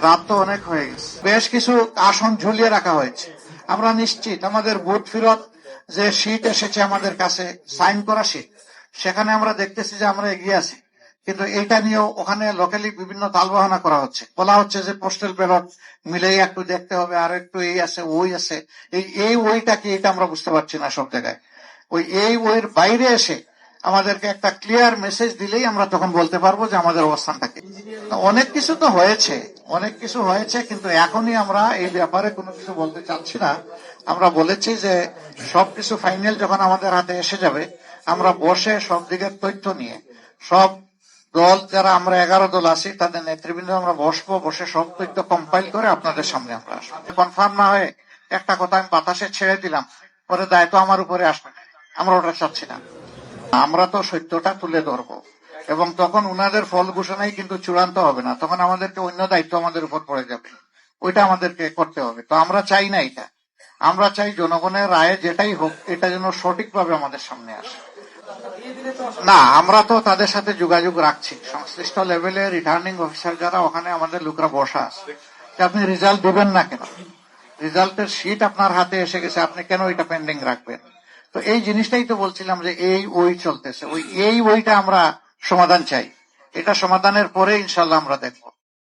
রাত তো অনেক হয়ে গেছে, বেশ কিছু আসন ঝুলিয়ে রাখা হয়েছে। আমরা নিশ্চিত আমাদের বুথ ফেরত যে শীট এসেছে আমাদের কাছে, সাইন করা শীট, সেখানে আমরা দেখতেছি যে আমরা এগিয়ে আছি, কিন্তু এইটা নিয়েও ওখানে লোকালি বিভিন্ন তালবাহানা করা হচ্ছে। বলা হচ্ছে যে পোস্টাল ব্যালট মিলেই একটু দেখতে হবে, আর একটু এই আছে ওই আছে। এই ওইটা কি, এটা আমরা বুঝতে পারছি না সব জায়গায়। এই ওইয়ের বাইরে এসে আমাদেরকে একটা ক্লিয়ার মেসেজ দিলেই আমরা তখন বলতে পারবো যে আমাদের অবস্থানটা কি। অনেক কিছু তো হয়েছে, অনেক কিছু হয়েছে, কিন্তু এখনই আমরা এই ব্যাপারে কোনো কিছু বলতে চাচ্ছি না। আমরা বলেছি যে সবকিছু ফাইনাল যখন আমাদের হাতে এসে যাবে, আমরা বসে সব দিকের তথ্য নিয়ে, সব দল যারা আমরা 11 দল আছি তাদের নেতৃবৃন্দ আমরা বসবো, বসে সব তথ্য কম্পাইল করে আপনাদের সামনে আমরা আসবো। কনফার্ম না হয়ে একটা কথা আমি বাতাসে ছেড়ে দিলাম, পরে দায়িত্ব আমার উপরে আসবে, আমরা ওটা চাচ্ছি না। আমরা তো সত্যটা তুলে ধরবো, এবং তখন উনাদের ফল ঘোষণাই কিন্তু চূড়ান্ত হবে না, তখন আমাদেরকে অন্য দায়িত্ব আমাদের উপর পড়ে যাবে, ওইটা আমাদেরকে করতে হবে। তো আমরা চাই না এটা, আমরা চাই জনগণের রায়ে যেটাই হোক এটা যেন সঠিকভাবে আমাদের সামনে আসে। না, আমরা তো তাদের সাথে যোগাযোগ রাখছি, সংশ্লিষ্ট লেভেলে রিটার্নিং অফিসার যারা ওখানে আমাদের লোকরা বসা আছে, যে আপনি রেজাল্ট দিবেন না কেন, রেজাল্টের শীট আপনার হাতে এসে গেছে, আপনি কেন এটা পেন্ডিং রাখবেন। তো এই জিনিসটাই তো বলছিলাম যে এই ওই চলতেছে, ওইটা আমরা সমাধান চাই, এটা সমাধানের পরে ইনশাল্লাহ আমরা দেখবো।